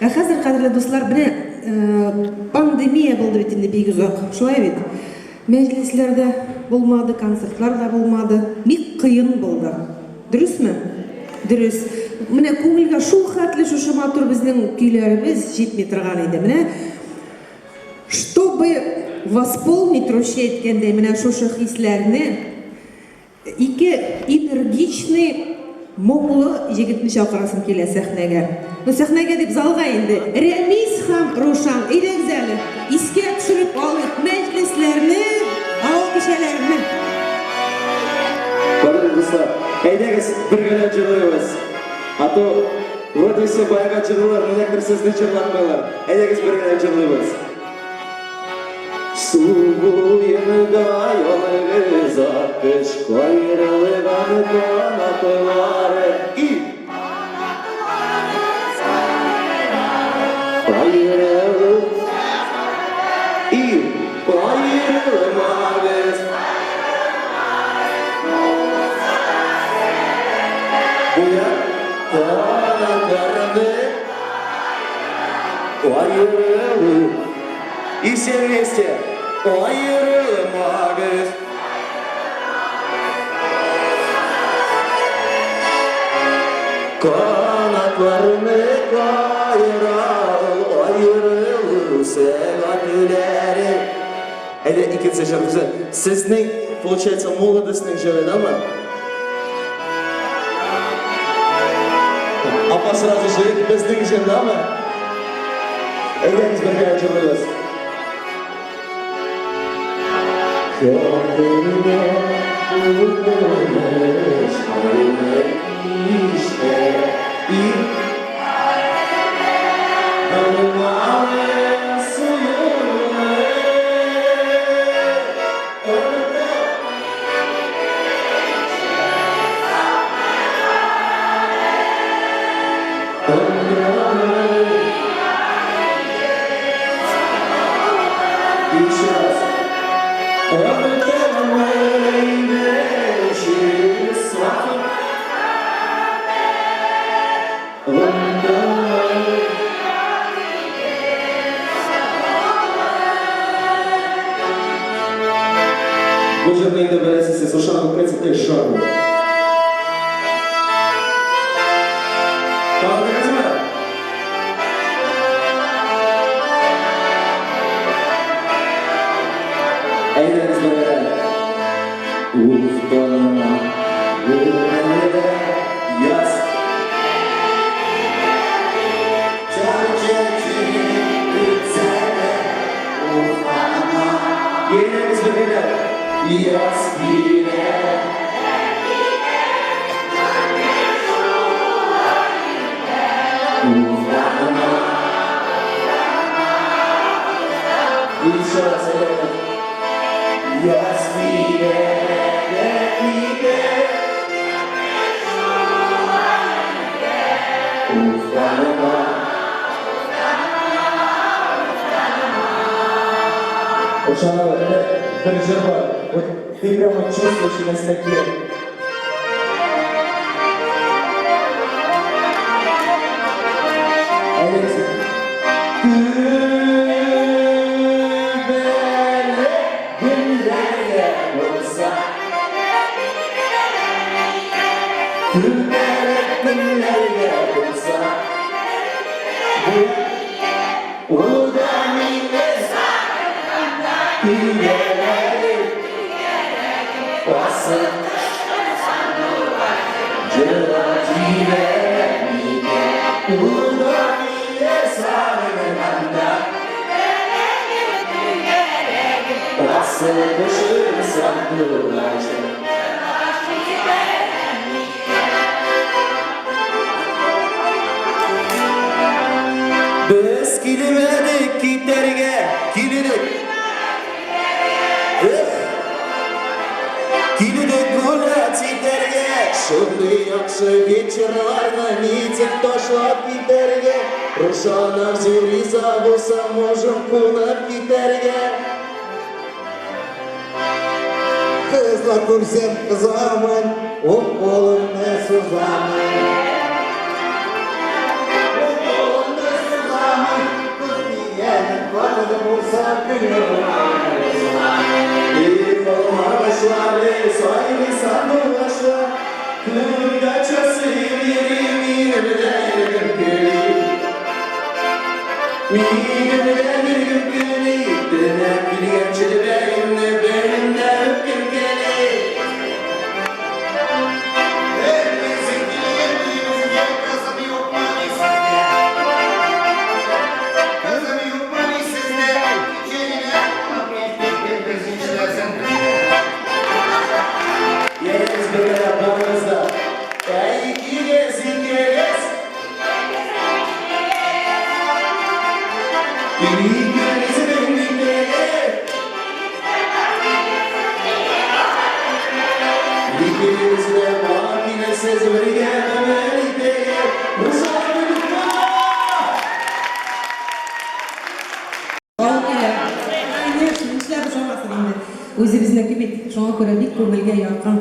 Хәзер кадерле дуслар, менә пандемия булды бит инде бик озак. Шулай бит. Мәҗлесләрдә булмады, концертларда булмады. Бик кыен булды. Дөресме? Дөрес. Менә күңелгә шул хәтле шушы матур безнең көйләребез җитми торган иде. Менә чтобы восполнить русча әйткәндә менә шушы хисләрне ике энергичный моңлы егетне чакырасым килә сәхнәгә. Ну сәхнәгә дип залга инде. Рәмис һәм Рушан идегез әле. Искә төшереп алыйк мәҗлесләрне, алкышларны. Кадерле дуслар, әйдәгез бергә җырлыйбыз. А то вроде все баягы җырлар, электр сезне җырламыйлар. Әйдәгез бергә җырлыйбыз. Су буенда ялгыз акыш кайрылган канатлары и кайрылмагыз буя канатларны кайрылмагыз и все вместе кайрылмагыз канатларны кайрылса гөлләре. Әйдә икенче җырыбызы. Сезнең, получается, молодостьның җыры, дамы? Апа сразу җыры безнең җыр, дамы? Әйдәгез бергә җырлыйбыз. Көнне күрмәш хәлне иште и Бұл жерде енді білесіз, Рушан концертте шағу. Тағдыңыз ма? Әйдіңіз бірге. Уфтана, өмірде яс. Әйдіңіз бірге. Яс кире. Уфтана. Еще раз әйдіңіз. Яс кире. Ошана бір жыр бар. Вот ты прямо чувствуешь на стекле. Алексей. Күбәле болса. Күбәле болса. Biz kilmedik giderge, kilidik. Kilidik gulat giderge. Şunday yaxşı вечерларны митинг ташлап giderge. Ruşan arzu riza bolsa, можем кунап giderge. Kızlar күрсәм kızamın, ок колымны сузамын. Ок колымны сузамын. Өзіміздің кемет жаңа көре бик көңілге яқын.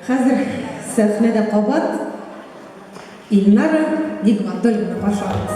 Қазір сәхнеде қабат Илнара Нигматуллина Пашаевна.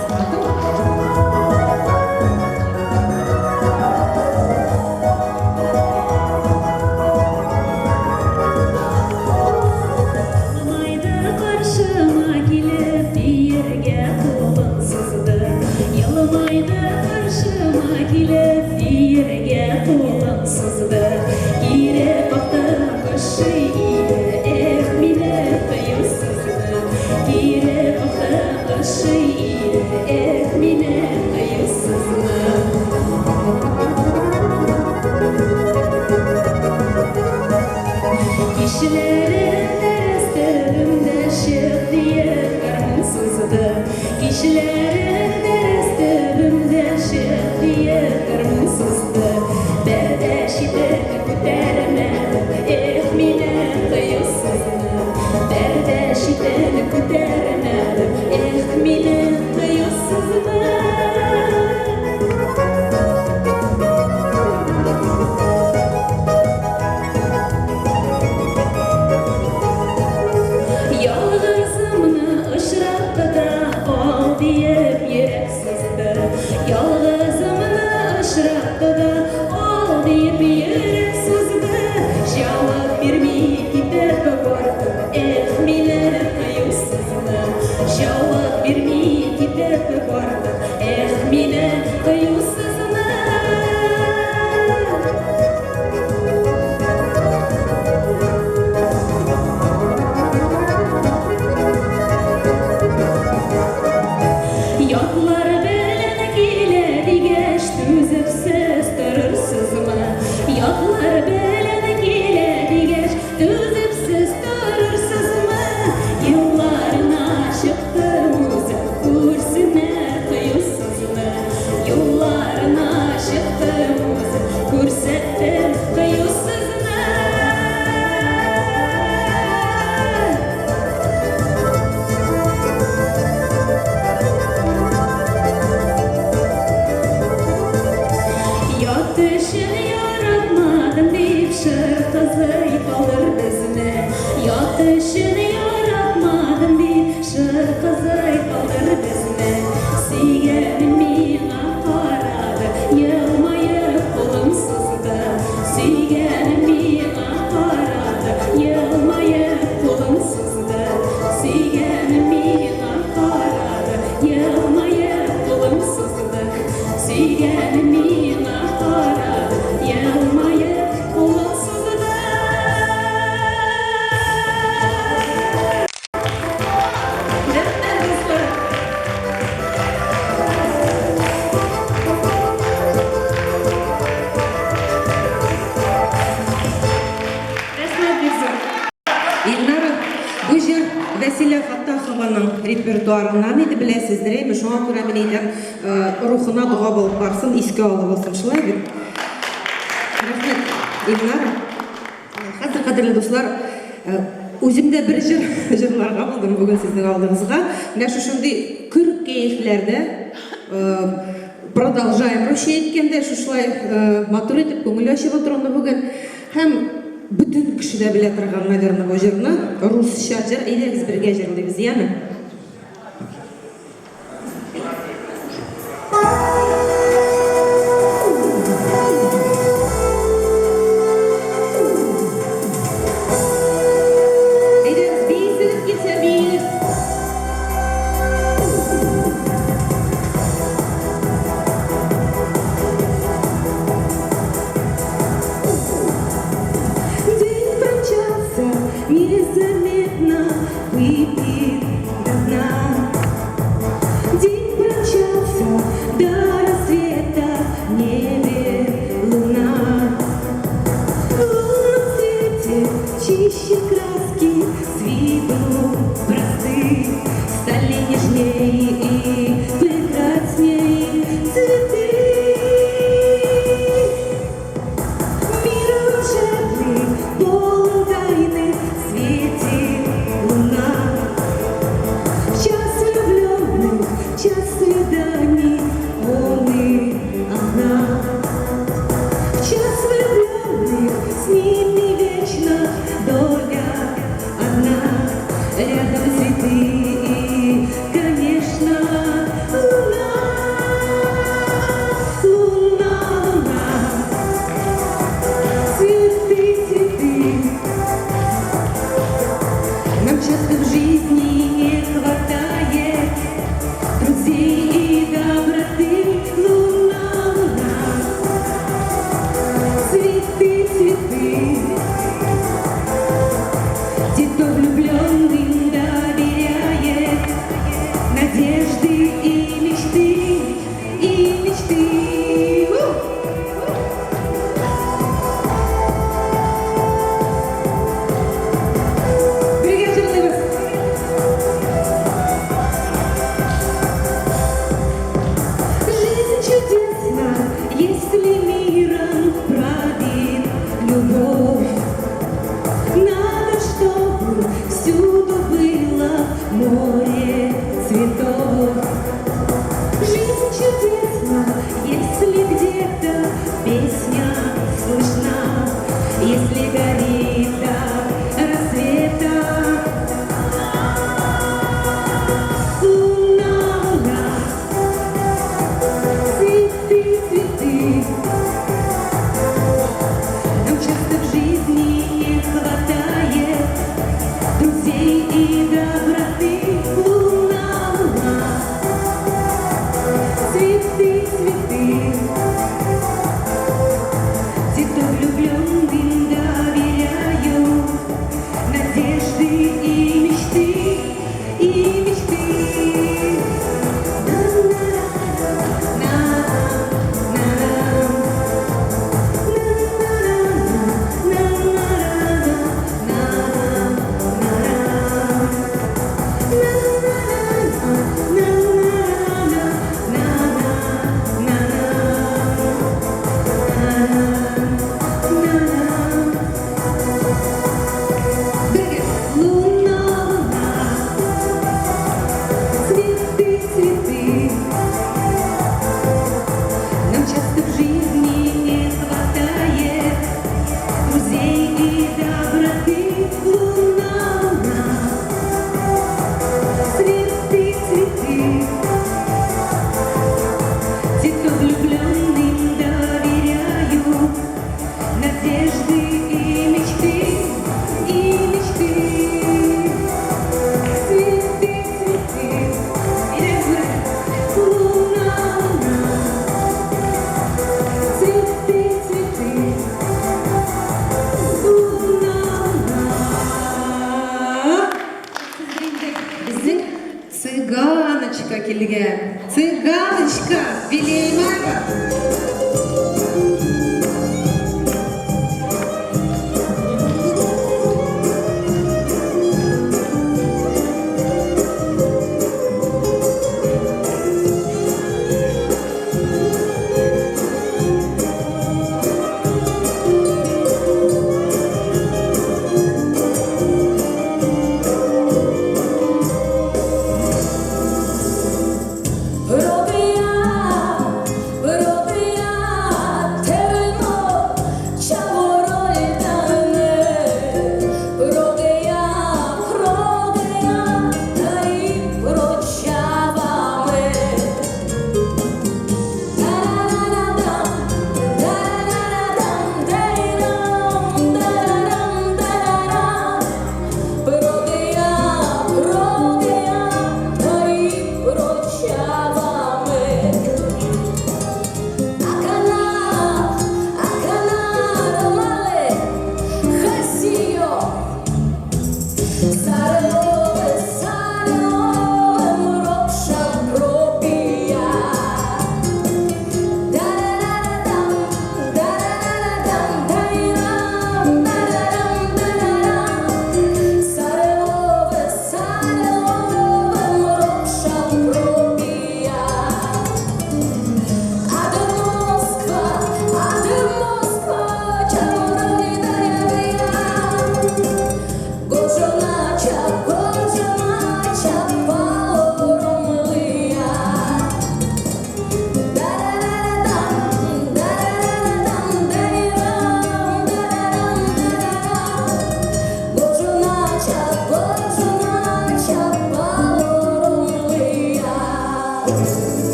Репертуарынан еді білесіздер, шоңа көре мен едім рухына дұға болып барсын, еске алып olsun шылай бет. Рахмет, Илнара. Қазір қадірлі достар, өзімде бір жырларға болдым бүгін сіздің алдыңызға. Нәші шынды күрік кейіфлерді продолжаем рөше еткенде, шушылай матур етіп көңіл ашып отырғанды бүгін. Хәм бүтін кіші де біле тұрған, наверное, бұл жырны. Русша жыр, едеріз бірге жырлайбыз, яны? выпит до дна. День промчался до рассвета, в небе луна. В лунном свете чище краски, с виду просты, стали нежней и прекрасней цветы. Мир волшебный, полон тайны, светит луна. В час влюбленных, в час свиданий, он и она. В час влюбленных, с ними вечно доля одна. Рядом цветы и, конечно, луна. Луна, луна, цветы, цветы. Нам часто в жизни не хватает друзей и доброты. Луна, луна, цветы, цветы. Те, кто влюбленным доверяет надежды и мечты, и мечты. Привет, животные! Жизнь чудесна, если миром правит любовь. Надо, чтобы всюду было море цветов. Жизнь чудесна, если где-то песня слышна, если горит до рассвета. Луна, луна, цветы, цветы. Нам часто в жизни не хватает друзей и доброты. Луна, луна, цветы, цветы. Те, кто влюбленным доверяют надежды и мечты, и мечты. Цветы, цветы. Нам часто в жизни не хватает друзей и доброты. Луна, луна, цветы, цветы. Те, кто влюбленным доверяют надежды и мечты, и мечты. Цветы, цветы. Луна, луна, цветы, цветы. Луна, луна. Біздің цыганочка келген. Цыганочка, Вилеймаева.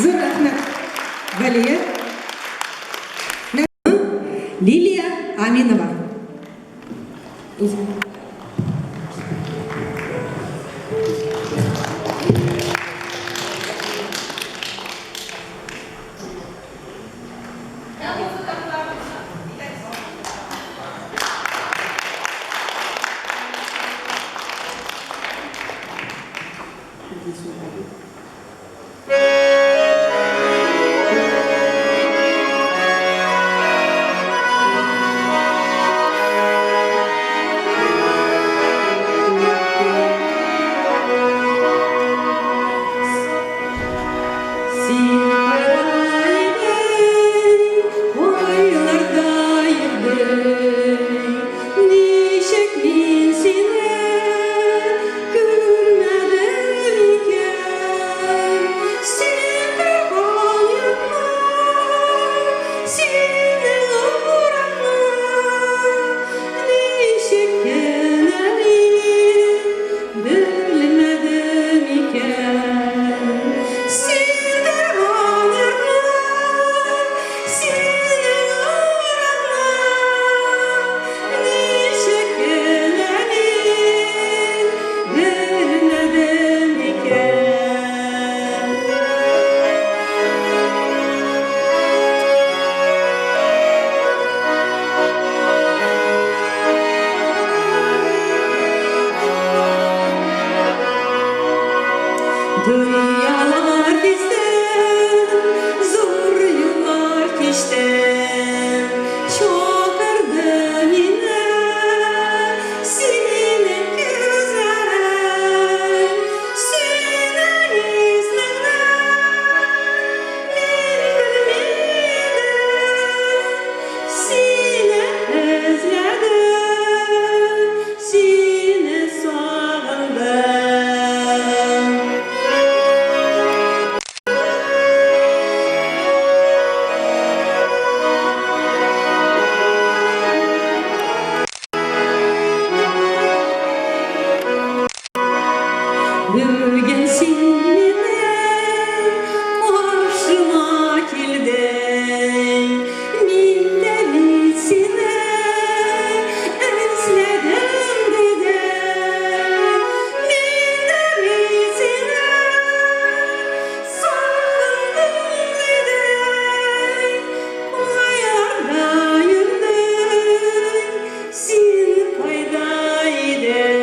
Zor rahmet. Valiye. Lilia Aminova. Dünyalar bizden, zor yıllar geçten, çok ardın yine senin gözlerin, senin izlerin, bir bilmedim, seni özledim, seni sağladım. Bugün seninle hoşuma geldi, min de seni özledim dedim, min de seni sağladım dedim, ayarda yürüdüm, sen paydaydın.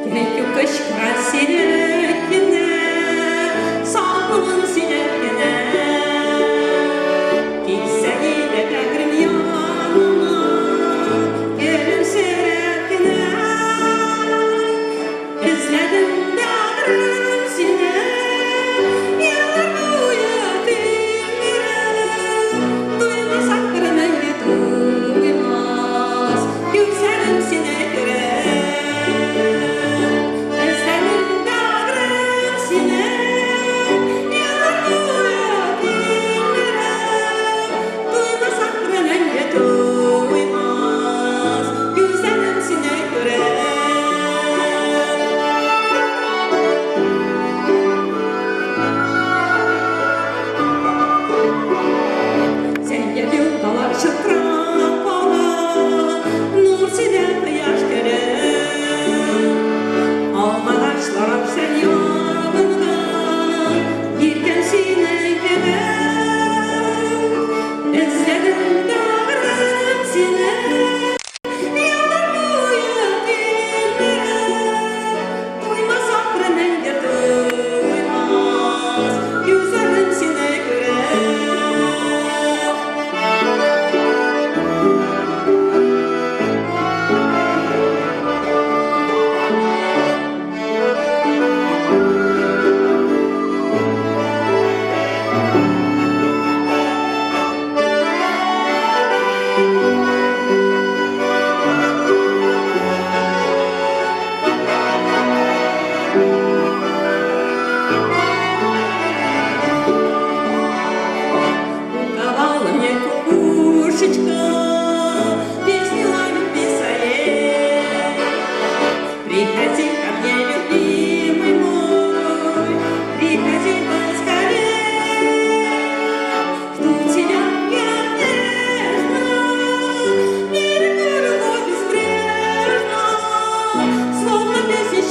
Gerek yok aşka sevgine, sağlığın sevgine. Gitsen yine bekrim yanıma, gülümserekine. Özledim dağlarım seni, yıllar boyu dinlerim. Duymasak kırmızı duymaz, güzelim seni görer. Özledim dağlarım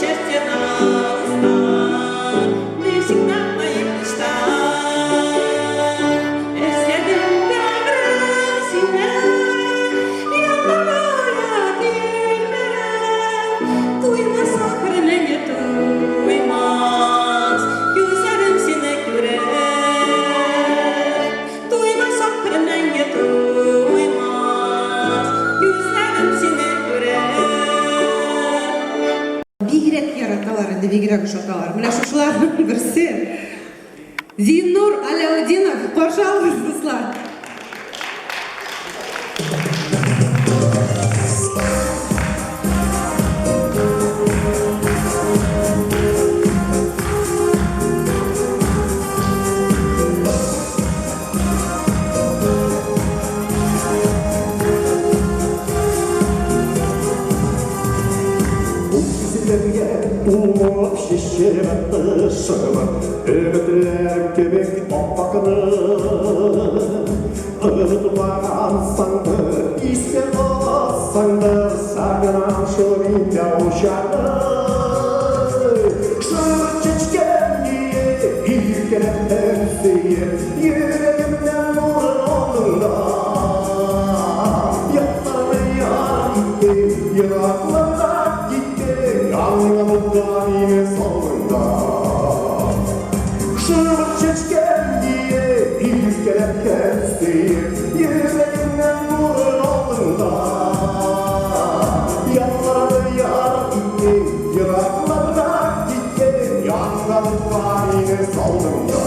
счастья нам уста, мы всегда в моих мечтах. Эзледим бәрі сені, ялмағая келмелі, туймас ақырыныңе туймас, күзәрім сені көрер. Туймас ақырыныңе туймас, күзәрім сені көрер. Бигрәк яраталар, инде бигрәк ошаталар. Менә шушыларның берсе Зиннур Аляутдинов, каршы алыгыз, дуслар. Умоп шешеріп шығып, үмітлер кебек оппақыны. Ұтылмаған саңдыр, еске қосаңдыр, сағынан шөлінде ұшады. Шырып чечкен ие, үйкелеттен сүйе, жүрегімнен нұрын оныңда. Яқтарды ярите, ерақларға Yanımda yine solunda Şırmık çeçken diye İlkelep kestiği Yüreğimden nurun oldunda Yanlara yar gitti Yıraklara gitti Yanımda yine solunda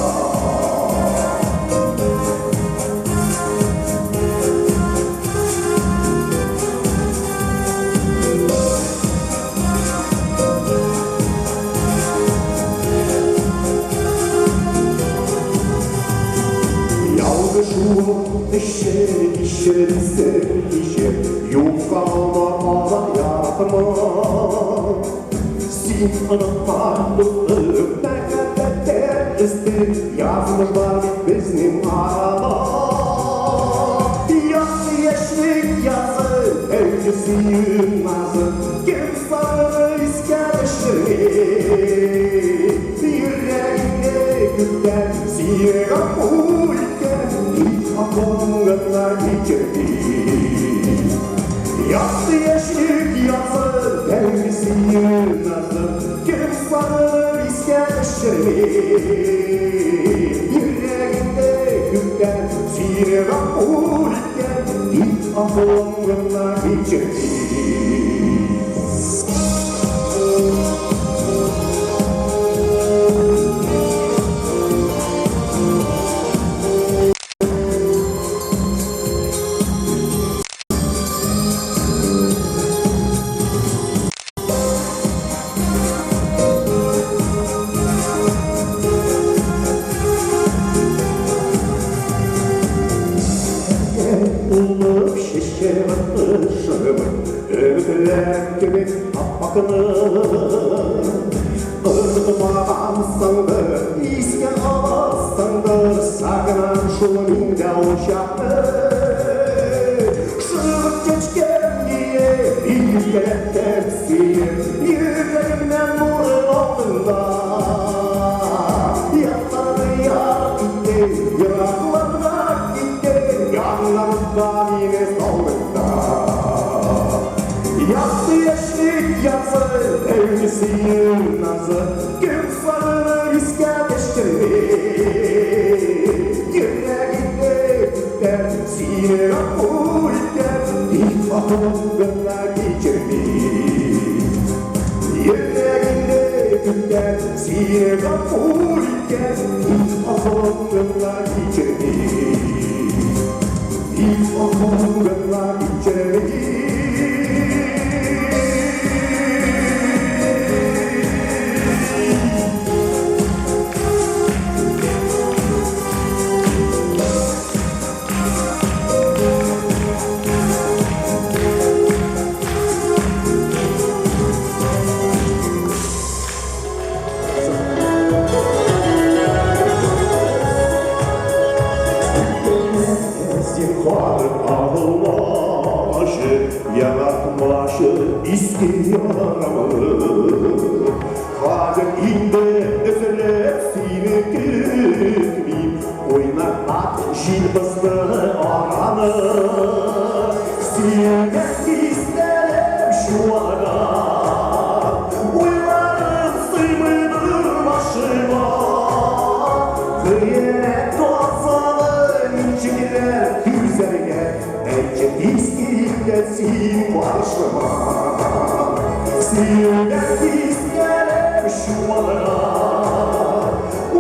İşe Yukarıda ağlar yaratma Sin anıtlarlık Bekletler istedim Yazmışlar bizim arada Yazı yeşlik yazı Öncesi yılmazı Kim sarı iskedeşleri Yüreğine gütten Siyega uyken Aklımda geçirdi Yazdı yeşil yazı Kendisi yılmazı Kim sarılır iskedeşleri Yüreğinde gütten Siyega uyken Aklımda geçirdi Ulup şişirip ışığımı Ümitler gibi apakını Irtımağam sandır İske alassandır Sağınan şuluningde uşaktı Şırıp geçken diye İlkelep tepsiyim Yüreğimden nurun oldunda Yatları yar gitti Yıraklarına gitti Yanlarımda yine solunda Yaktı yeşlik yazı Evlisi yılmazı Gün sarılır iskedeşleri Yüreğinde gütten Sinera uyken İlk akılımda geçirdi Yüreğinde gütten Sinera uyken İlk akılımda geçirdi İlk akılımda geçirdi Жильбызды араны Сүйемек истерім шуаға Ойларым сыймыды башыма Күйет тозалы Минчігілер күзерге Әйчет искілге син қаршыма Сүйемек истерім шуаға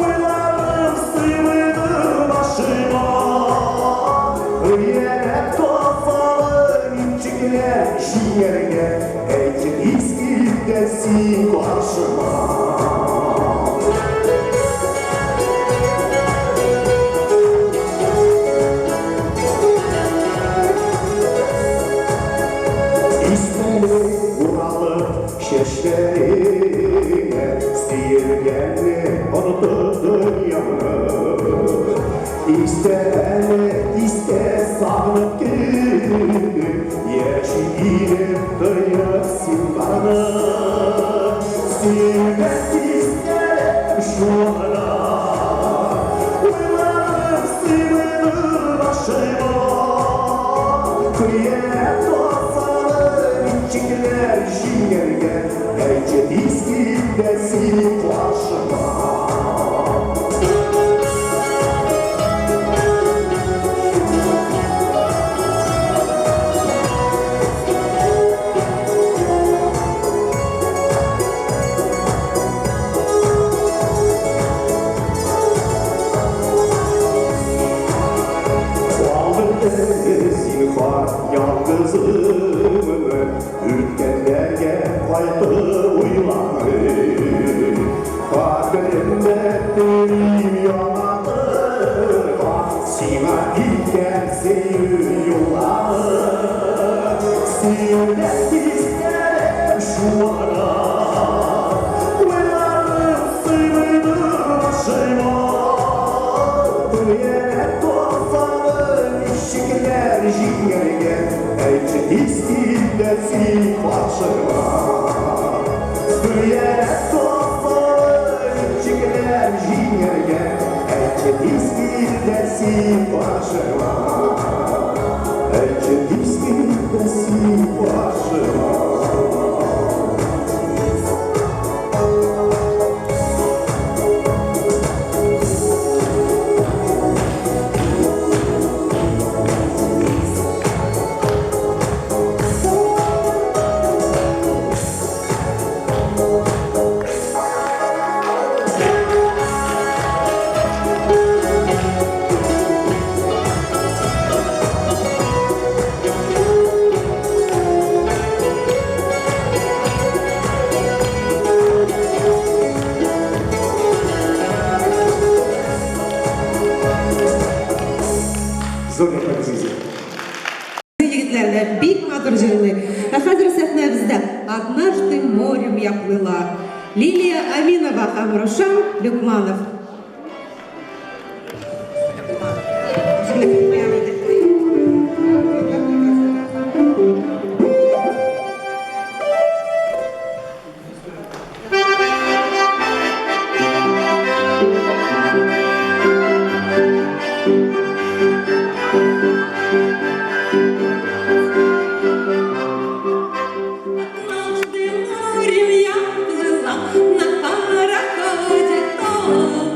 Ойларым сыймыды башыма Kıyeret tozalı minçikler şiirge Ecik iskildesin karşıma İsteli buralı şeşlerine Sihirgenli unuturdu yanı İste sağlık günü Yeşilim duyasın bana Silmek isterim şu ara Uylarım sığınır başıma Kıyet olsalı içkiler şiirge Ecet iskildesin karşıma Zinhar yalnızlığımı Ürkenlerge kaydı uylanır Kaderimde benim yanadı Sina ilken seyir yolları Silmek isterim şu ara Uylarım sığmıydı başıma Kıyet tozalı Şikler şiirge Ecik iskildesin karşıma Kıyeret tozalı Şikler şiirge Ecik iskildesin karşıma Ecik iskildesin karşıma Егетлерді бик матур жырлый. Хәзер сәхнәбездә «Однажды морем я плыла» Лилия Аминова һәм Рушан Люкманов. Однажды морем я плыла на пароходе том.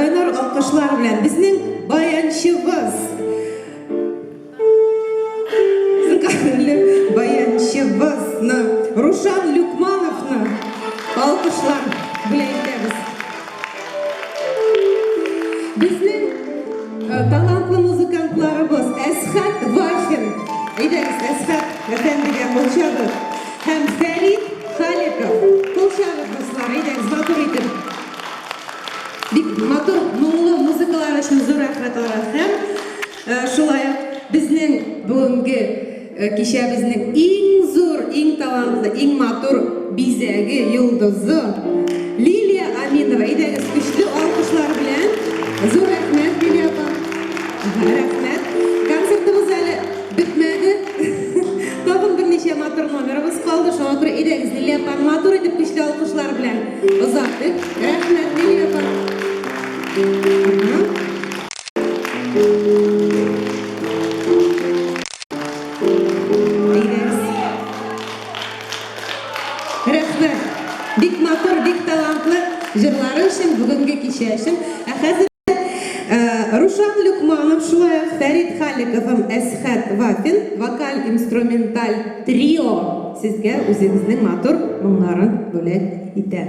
Кайнар алкышлар белән безнең баянчыбыз. Зыкарлы баянчыбызны Рушан Люкмановны алкышлар белән итәбез. Безнең талантлы музыкантларыбыз Әсхәт Вафин. Әйдәгез, Әсхәт әфәндегә кул чабып. Һәм Фәрит Халиков. Кул чабып, дуслар, әйдәгез, матур итеп. Бик матур, моңлы музыкалар өчен зур рәхмәт һәм шулай ук безнең бүгенге кичәбезнең иң зур, иң талантлы, иң матур бизәге, йолдызы Лилия Аминова. Әйдәгез, көчле алкышлар белән зур рәхмәт, Лилия апа. Рәхмәт. Концертыбыз әле бетмәде. Тагын берничә матур номерыбыз калды. Шуңа күрә әйдәгез, Лилия апа, матур итеп көчле алкышлар белән озаттык. Рәхмәт, Лилия апа. Рәхмәт. Бик матур, бик талантлы җырлары өчен, бүгенге кичә өчен. Хәзер Рушан Люкманов, шулай ук Фәрит Халиков һәм Әсхәт Вафин вокаль-инструменталь трио сезгә үзегезнең матур моңнарын бүләк итә.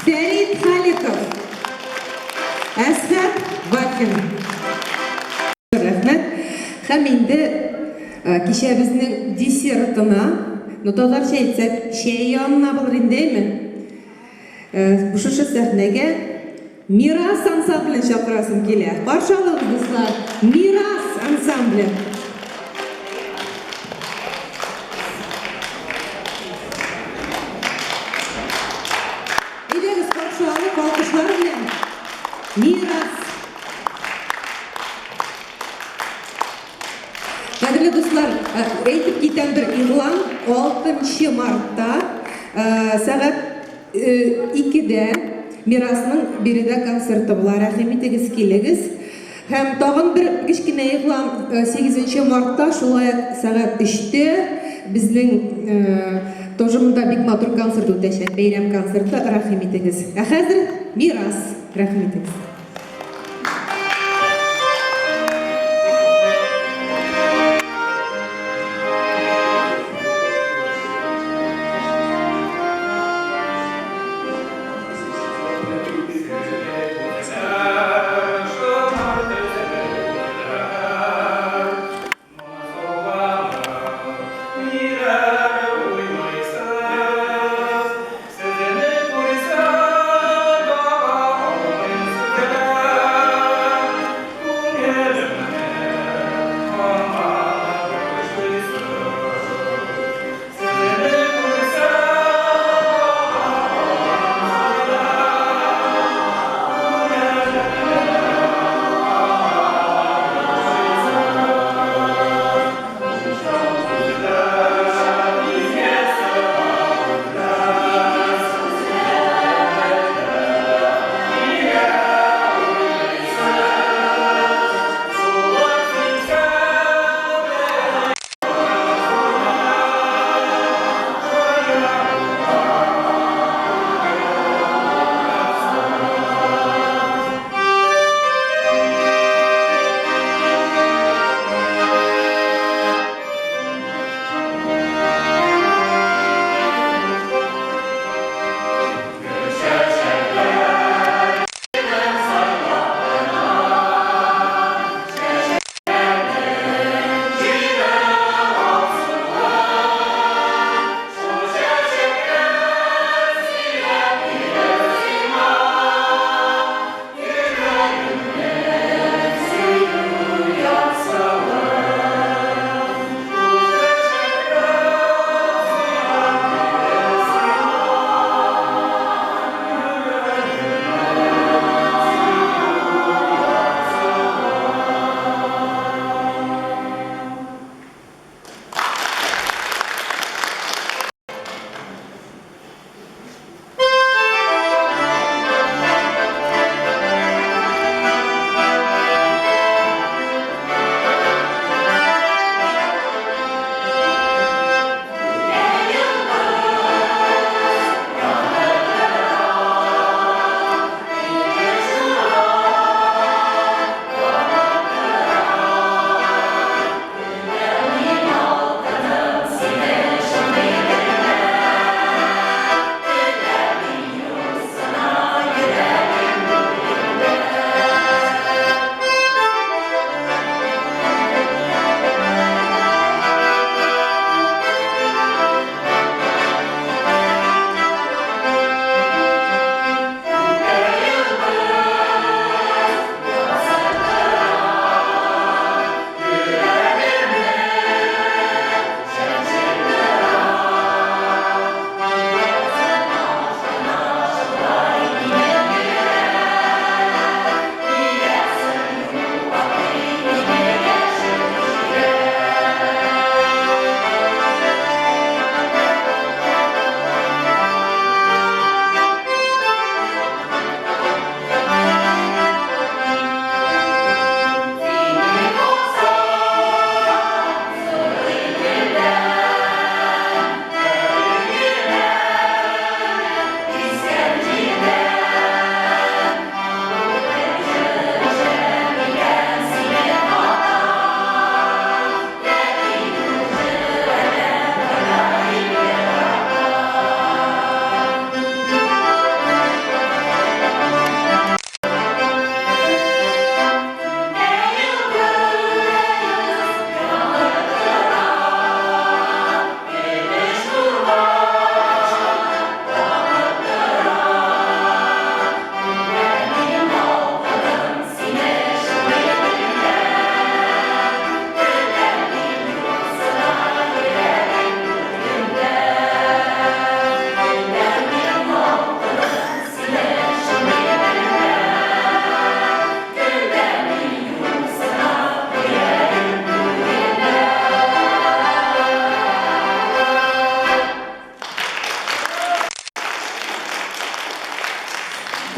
Фәрит Халиков, Әсхат Вахин. Рәхмәт. Һәм инде кичә безнең десертына, татарча әйтсәк, чәй янына булыр индеме? Шушы сәхнәгә Мирас ансамблен чакырасым килә. Каршы алыгыз, дуслар. Мирас ансамбле. Әйдәгез, каршы алып, алкышлар белән. Мирас. Кадерле дуслар, әйтеп китәм бер игълан, 6 мартта сәгать 2-дә Мирасның биредә концерты була. Рәхим итегез, килегез. Һәм тагын бер кечкенә игълан, 8 мартта шулай сәгать 3-тә безнең Тожымда бик матур концерт үтәчәк, бәйрәм концерты. Рәхим итегез. Ә хәзер Мирас. Рәхим итегез.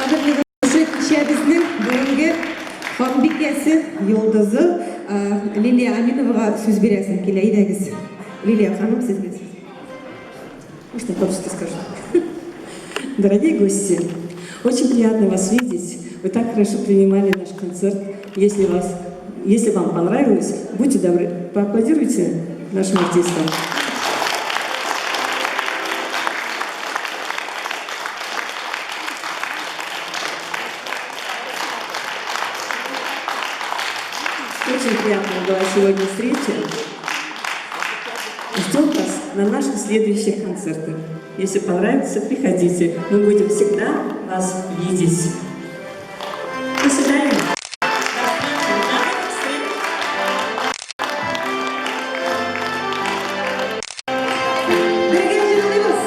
Qadrli do'stlar, kechimizning bugungi xonbikasi, yulduzi Liliya Aminovga so'z berasim kelaydigiz. Liliya ханым, sizga so'z. Можно по-русски скажу? Дорогие гости, очень приятно вас видеть. Вы так хорошо принимали наш концерт. Если вам понравилось, будьте добры, поаплодируйте нашим артистам. Очень приятная была сегодня встреча. Ждем вас на наших следующих концертах. Если понравится, приходите. Мы будем всегда вас видеть. До свидания. Birga yig'laymiz.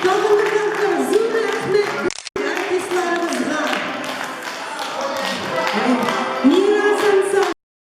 Zo'n artistlarimizga.